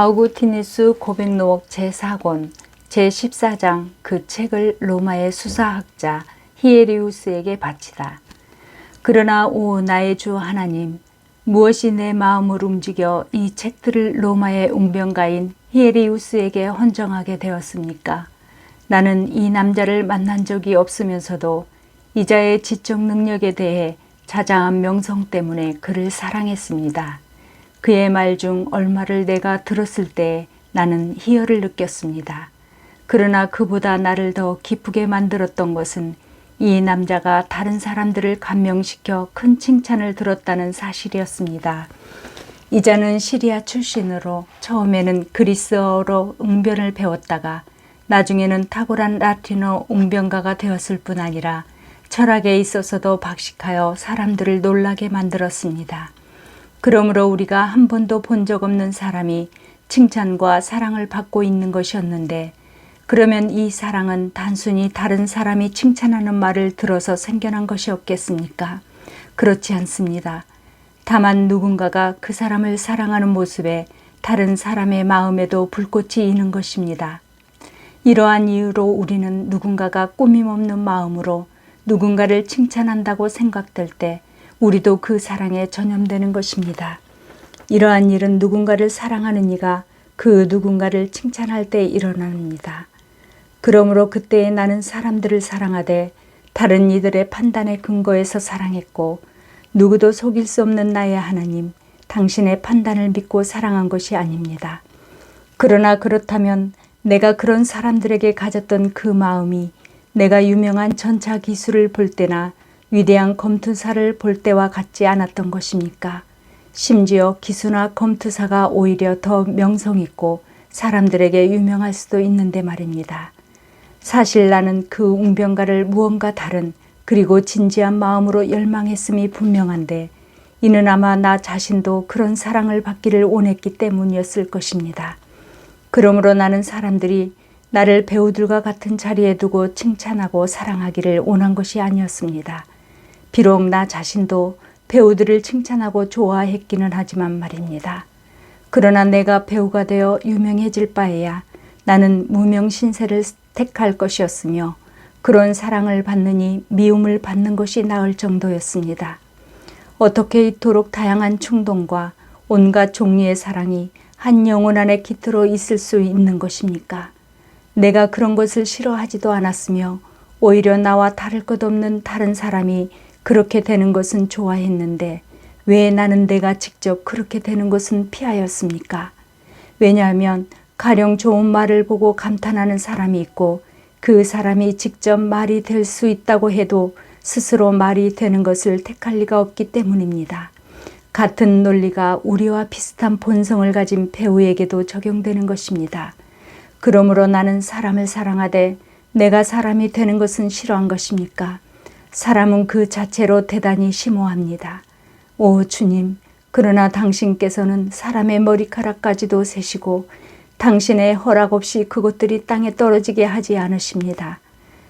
아우구티니스 고백록록 제4권 제14장 그 책을 로마의 수사학자 히에리우스에게 바치다. 그러나 오 나의 주 하나님, 무엇이 내 마음을 움직여 이 책들을 로마의 웅변가인 히에리우스에게 헌정하게 되었습니까? 나는 이 남자를 만난 적이 없으면서도 이자의 지적 능력에 대해 자자한 명성 때문에 그를 사랑했습니다. 그의 말 중 얼마를 내가 들었을 때 나는 희열을 느꼈습니다. 그러나 그보다 나를 더 기쁘게 만들었던 것은 이 남자가 다른 사람들을 감명시켜 큰 칭찬을 들었다는 사실이었습니다. 이자는 시리아 출신으로 처음에는 그리스어로 웅변을 배웠다가 나중에는 탁월한 라틴어 웅변가가 되었을 뿐 아니라 철학에 있어서도 박식하여 사람들을 놀라게 만들었습니다. 그러므로 우리가 한 번도 본 적 없는 사람이 칭찬과 사랑을 받고 있는 것이었는데, 그러면 이 사랑은 단순히 다른 사람이 칭찬하는 말을 들어서 생겨난 것이 없겠습니까? 그렇지 않습니다. 다만 누군가가 그 사람을 사랑하는 모습에 다른 사람의 마음에도 불꽃이 있는 것입니다. 이러한 이유로 우리는 누군가가 꾸밈없는 마음으로 누군가를 칭찬한다고 생각될 때 우리도 그 사랑에 전염되는 것입니다. 이러한 일은 누군가를 사랑하는 이가 그 누군가를 칭찬할 때 일어납니다. 그러므로 그때에 나는 사람들을 사랑하되 다른 이들의 판단에 근거해서 사랑했고, 누구도 속일 수 없는 나의 하나님, 당신의 판단을 믿고 사랑한 것이 아닙니다. 그러나 그렇다면 내가 그런 사람들에게 가졌던 그 마음이 내가 유명한 전차 기술을 볼 때나 위대한 검투사를 볼 때와 같지 않았던 것입니까? 심지어 기수나 검투사가 오히려 더 명성있고 사람들에게 유명할 수도 있는데 말입니다. 사실 나는 그 웅변가를 무언가 다른 그리고 진지한 마음으로 열망했음이 분명한데, 이는 아마 나 자신도 그런 사랑을 받기를 원했기 때문이었을 것입니다. 그러므로 나는 사람들이 나를 배우들과 같은 자리에 두고 칭찬하고 사랑하기를 원한 것이 아니었습니다. 비록 나 자신도 배우들을 칭찬하고 좋아했기는 하지만 말입니다. 그러나 내가 배우가 되어 유명해질 바에야 나는 무명신세를 택할 것이었으며, 그런 사랑을 받느니 미움을 받는 것이 나을 정도였습니다. 어떻게 이토록 다양한 충동과 온갖 종류의 사랑이 한 영혼 안에 깃들어 있을 수 있는 것입니까? 내가 그런 것을 싫어하지도 않았으며 오히려 나와 다를 것 없는 다른 사람이 그렇게 되는 것은 좋아했는데, 왜 나는 내가 직접 그렇게 되는 것은 피하였습니까? 왜냐하면 가령 좋은 말을 보고 감탄하는 사람이 있고, 그 사람이 직접 말이 될 수 있다고 해도 스스로 말이 되는 것을 택할 리가 없기 때문입니다. 같은 논리가 우리와 비슷한 본성을 가진 배우에게도 적용되는 것입니다. 그러므로 나는 사람을 사랑하되 내가 사람이 되는 것은 싫어한 것입니까? 사람은 그 자체로 대단히 심오합니다. 오 주님, 그러나 당신께서는 사람의 머리카락까지도 세시고 당신의 허락 없이 그것들이 땅에 떨어지게 하지 않으십니다.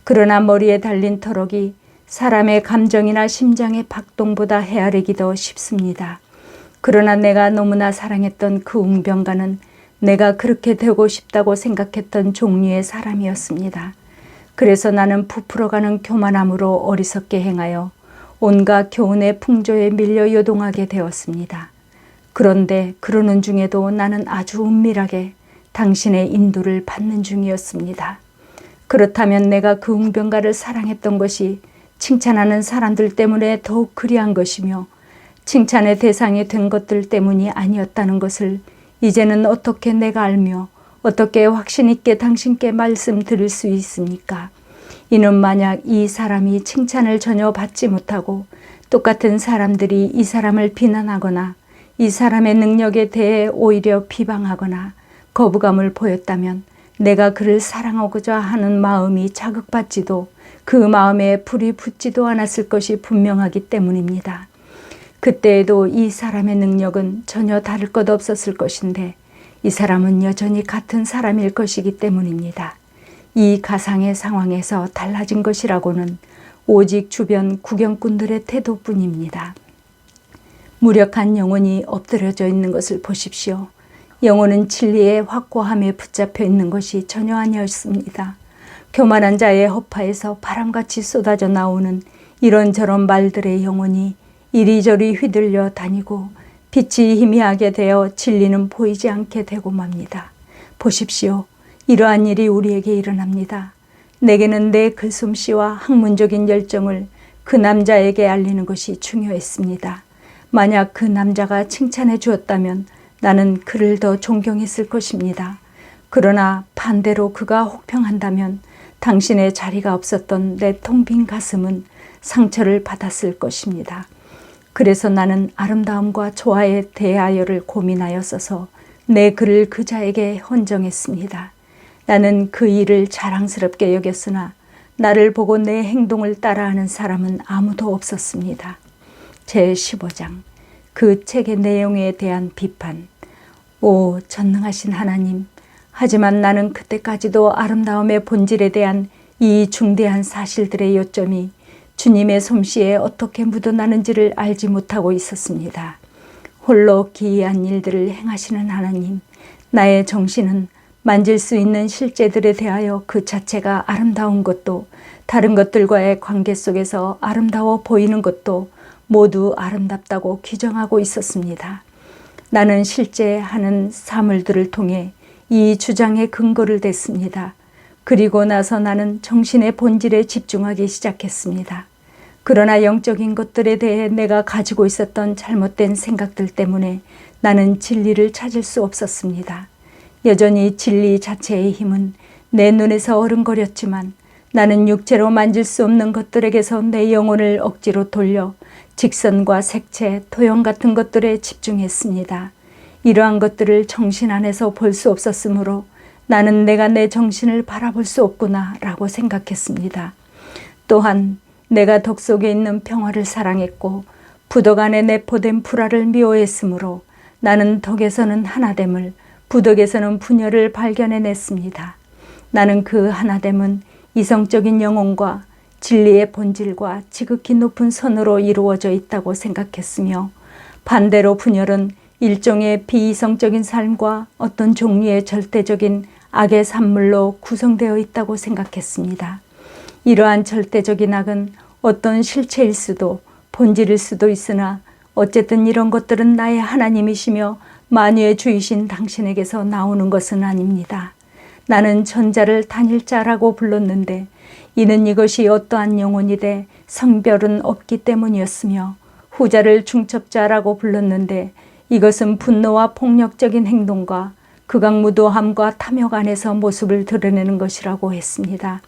그러나 머리에 달린 털럭이 사람의 감정이나 심장의 박동보다 헤아리기 더 쉽습니다. 그러나 내가 너무나 사랑했던 그 웅변가는 내가 그렇게 되고 싶다고 생각했던 종류의 사람이었습니다. 그래서 나는 부풀어가는 교만함으로 어리석게 행하여 온갖 교훈의 풍조에 밀려 요동하게 되었습니다. 그런데 그러는 중에도 나는 아주 은밀하게 당신의 인도를 받는 중이었습니다. 그렇다면 내가 그 웅변가를 사랑했던 것이 칭찬하는 사람들 때문에 더욱 그리한 것이며 칭찬의 대상이 된 것들 때문이 아니었다는 것을 이제는 어떻게 내가 알며 어떻게 확신 있게 당신께 말씀드릴 수 있습니까? 이는 만약 이 사람이 칭찬을 전혀 받지 못하고 똑같은 사람들이 이 사람을 비난하거나 이 사람의 능력에 대해 오히려 비방하거나 거부감을 보였다면 내가 그를 사랑하고자 하는 마음이 자극받지도 그 마음에 불이 붙지도 않았을 것이 분명하기 때문입니다. 그때에도 이 사람의 능력은 전혀 다를 것 없었을 것인데 이 사람은 여전히 같은 사람일 것이기 때문입니다. 이 가상의 상황에서 달라진 것이라고는 오직 주변 구경꾼들의 태도뿐입니다. 무력한 영혼이 엎드려져 있는 것을 보십시오. 영혼은 진리의 확고함에 붙잡혀 있는 것이 전혀 아니었습니다. 교만한 자의 허파에서 바람같이 쏟아져 나오는 이런저런 말들의 영혼이 이리저리 휘둘려 다니고 빛이 희미하게 되어 진리는 보이지 않게 되고 맙니다. 보십시오. 이러한 일이 우리에게 일어납니다. 내게는 내 글솜씨와 학문적인 열정을 그 남자에게 알리는 것이 중요했습니다. 만약 그 남자가 칭찬해 주었다면 나는 그를 더 존경했을 것입니다. 그러나 반대로 그가 혹평한다면 당신의 자리가 없었던 내 텅 빈 가슴은 상처를 받았을 것입니다. 그래서 나는 아름다움과 조화에 대하여를 고민하였어서 내 글을 그자에게 헌정했습니다. 나는 그 일을 자랑스럽게 여겼으나 나를 보고 내 행동을 따라하는 사람은 아무도 없었습니다. 제15장 그 책의 내용에 대한 비판. 오 전능하신 하나님, 하지만 나는 그때까지도 아름다움의 본질에 대한 이 중대한 사실들의 요점이 주님의 솜씨에 어떻게 묻어나는지를 알지 못하고 있었습니다. 홀로 기이한 일들을 행하시는 하나님, 나의 정신은 만질 수 있는 실제들에 대하여 그 자체가 아름다운 것도 다른 것들과의 관계 속에서 아름다워 보이는 것도 모두 아름답다고 규정하고 있었습니다. 나는 실제 하는 사물들을 통해 이 주장의 근거를 댔습니다. 그리고 나서 나는 정신의 본질에 집중하기 시작했습니다. 그러나 영적인 것들에 대해 내가 가지고 있었던 잘못된 생각들 때문에 나는 진리를 찾을 수 없었습니다. 여전히 진리 자체의 힘은 내 눈에서 어른거렸지만 나는 육체로 만질 수 없는 것들에게서 내 영혼을 억지로 돌려 직선과 색채, 토형 같은 것들에 집중했습니다. 이러한 것들을 정신 안에서 볼 수 없었으므로 나는 내가 내 정신을 바라볼 수 없구나 라고 생각했습니다. 또한 내가 덕 속에 있는 평화를 사랑했고 부덕 안에 내포된 불화를 미워했으므로 나는 덕에서는 하나됨을, 부덕에서는 분열을 발견해냈습니다. 나는 그 하나됨은 이성적인 영혼과 진리의 본질과 지극히 높은 선으로 이루어져 있다고 생각했으며, 반대로 분열은 일종의 비이성적인 삶과 어떤 종류의 절대적인 악의 산물로 구성되어 있다고 생각했습니다. 이러한 절대적인 악은 어떤 실체일 수도 본질일 수도 있으나 어쨌든 이런 것들은 나의 하나님이시며 만유의 주이신 당신에게서 나오는 것은 아닙니다. 나는 전자를 단일자라고 불렀는데 이는 이것이 어떠한 영혼이되 성별은 없기 때문이었으며, 후자를 중첩자라고 불렀는데 이것은 분노와 폭력적인 행동과 극악무도함과 탐욕 안에서 모습을 드러내는 것이라고 했습니다.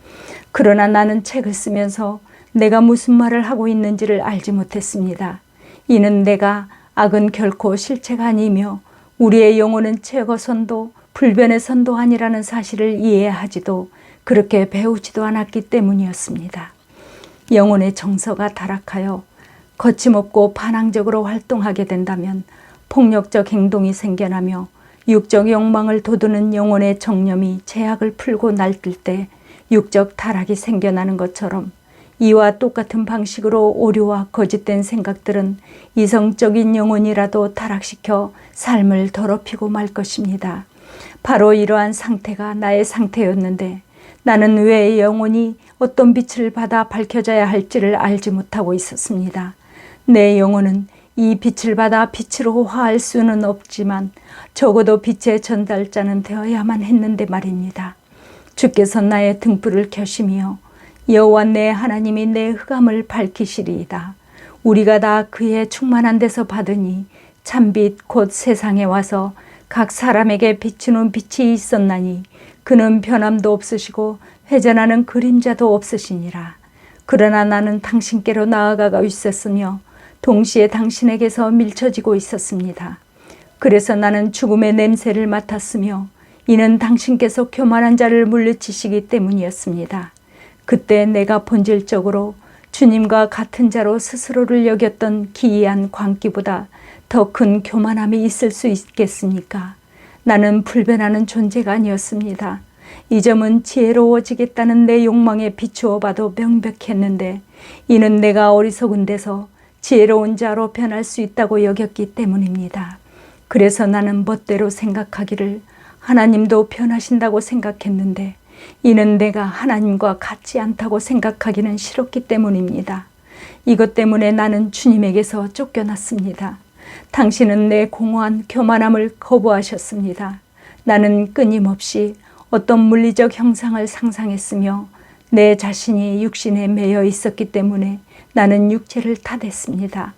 그러나 나는 책을 쓰면서 내가 무슨 말을 하고 있는지를 알지 못했습니다. 이는 내가 악은 결코 실체가 아니며 우리의 영혼은 최고선도 불변의 선도아니라는 사실을 이해하지도 그렇게 배우지도 않았기 때문이었습니다. 영혼의 정서가 타락하여 거침없고 반항적으로 활동하게 된다면 폭력적 행동이 생겨나며 육적 욕망을 돋우는 영혼의 정념이 제약을 풀고 날뛸 때 육적 타락이 생겨나는 것처럼 이와 똑같은 방식으로 오류와 거짓된 생각들은 이성적인 영혼이라도 타락시켜 삶을 더럽히고 말 것입니다. 바로 이러한 상태가 나의 상태였는데 나는 왜 영혼이 어떤 빛을 받아 밝혀져야 할지를 알지 못하고 있었습니다. 내 영혼은 이 빛을 받아 빛으로 화할 수는 없지만 적어도 빛의 전달자는 되어야만 했는데 말입니다. 주께서 나의 등불을 켜시며 여호와 내 하나님이 내 흑암을 밝히시리이다. 우리가 다 그의 충만한 데서 받으니 참빛 곧 세상에 와서 각 사람에게 비추는 빛이 있었나니 그는 변함도 없으시고 회전하는 그림자도 없으시니라. 그러나 나는 당신께로 나아가고 있었으며 동시에 당신에게서 밀쳐지고 있었습니다. 그래서 나는 죽음의 냄새를 맡았으며 이는 당신께서 교만한 자를 물리치시기 때문이었습니다. 그때 내가 본질적으로 주님과 같은 자로 스스로를 여겼던 기이한 광기보다 더 큰 교만함이 있을 수 있겠습니까? 나는 불변하는 존재가 아니었습니다. 이 점은 지혜로워지겠다는 내 욕망에 비추어 봐도 명백했는데 이는 내가 어리석은 데서 지혜로운 자로 변할 수 있다고 여겼기 때문입니다. 그래서 나는 멋대로 생각하기를 하나님도 변하신다고 생각했는데 이는 내가 하나님과 같지 않다고 생각하기는 싫었기 때문입니다. 이것 때문에 나는 주님에게서 쫓겨났습니다. 당신은 내 공허한 교만함을 거부하셨습니다. 나는 끊임없이 어떤 물리적 형상을 상상했으며 내 자신이 육신에 매여 있었기 때문에 나는 육체를 탓했습니다.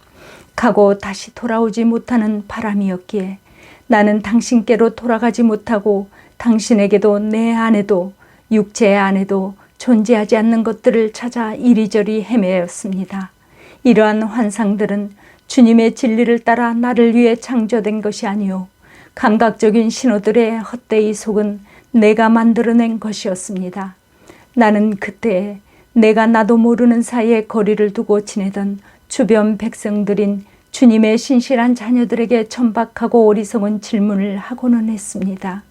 가고 다시 돌아오지 못하는 바람이었기에 나는 당신께로 돌아가지 못하고 당신에게도 내 안에도 육체 안에도 존재하지 않는 것들을 찾아 이리저리 헤매었습니다. 이러한 환상들은 주님의 진리를 따라 나를 위해 창조된 것이 아니요 감각적인 신호들의 헛되이 속은 내가 만들어낸 것이었습니다. 나는 그때 내가 나도 모르는 사이에 거리를 두고 지내던 주변 백성들인 주님의 신실한 자녀들에게 천박하고 어리석은 질문을 하고는 했습니다.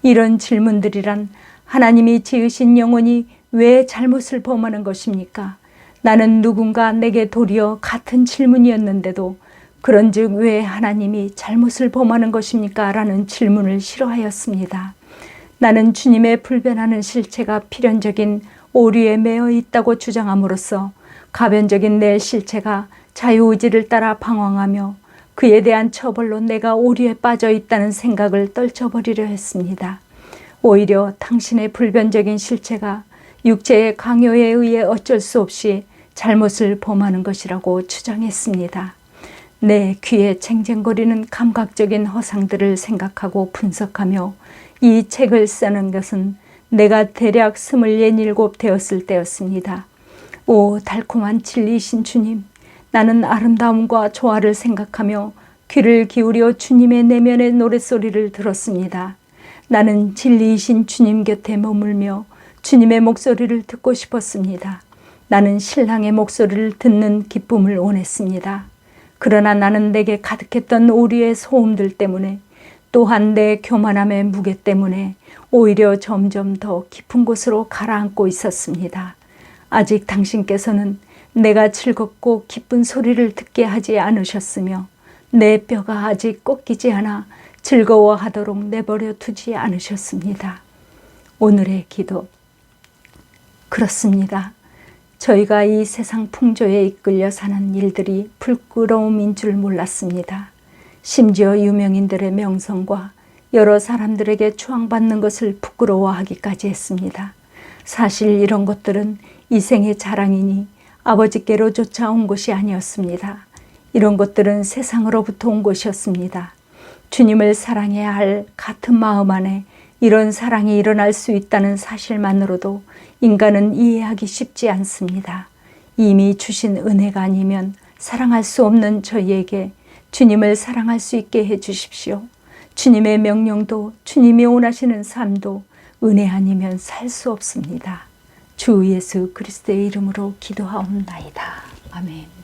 이런 질문들이란 하나님이 지으신 영혼이 왜 잘못을 범하는 것입니까? 나는 누군가 내게 도리어 같은 질문이었는데도 그런즉 왜 하나님이 잘못을 범하는 것입니까? 라는 질문을 싫어하였습니다. 나는 주님의 불변하는 실체가 필연적인 오류에 매여 있다고 주장함으로써 가변적인 내 실체가 자유의지를 따라 방황하며 그에 대한 처벌로 내가 오류에 빠져 있다는 생각을 떨쳐버리려 했습니다. 오히려 당신의 불변적인 실체가 육체의 강요에 의해 어쩔 수 없이 잘못을 범하는 것이라고 주장했습니다. 내 귀에 쟁쟁거리는 감각적인 허상들을 생각하고 분석하며 이 책을 쓰는 것은 내가 대략 27 되었을 때였습니다. 오 달콤한 진리이신 주님, 나는 아름다움과 조화를 생각하며 귀를 기울여 주님의 내면의 노랫소리를 들었습니다. 나는 진리이신 주님 곁에 머물며 주님의 목소리를 듣고 싶었습니다. 나는 신랑의 목소리를 듣는 기쁨을 원했습니다. 그러나 나는 내게 가득했던 오류의 소음들 때문에 또한 내 교만함의 무게 때문에 오히려 점점 더 깊은 곳으로 가라앉고 있었습니다. 아직 당신께서는 내가 즐겁고 기쁜 소리를 듣게 하지 않으셨으며 내 뼈가 아직 꺾이지 않아 즐거워하도록 내버려 두지 않으셨습니다. 오늘의 기도. 그렇습니다. 저희가 이 세상 풍조에 이끌려 사는 일들이 부끄러움인 줄 몰랐습니다. 심지어 유명인들의 명성과 여러 사람들에게 추앙받는 것을 부끄러워하기까지 했습니다. 사실 이런 것들은 이 생의 자랑이니 아버지께로 쫓아온 것이 아니었습니다. 이런 것들은 세상으로부터 온 것이었습니다. 주님을 사랑해야 할 같은 마음 안에 이런 사랑이 일어날 수 있다는 사실만으로도 인간은 이해하기 쉽지 않습니다. 이미 주신 은혜가 아니면 사랑할 수 없는 저희에게 주님을 사랑할 수 있게 해 주십시오. 주님의 명령도 주님이 원하시는 삶도 은혜 아니면 살 수 없습니다. 주 예수 그리스도의 이름으로 기도하옵나이다. 아멘.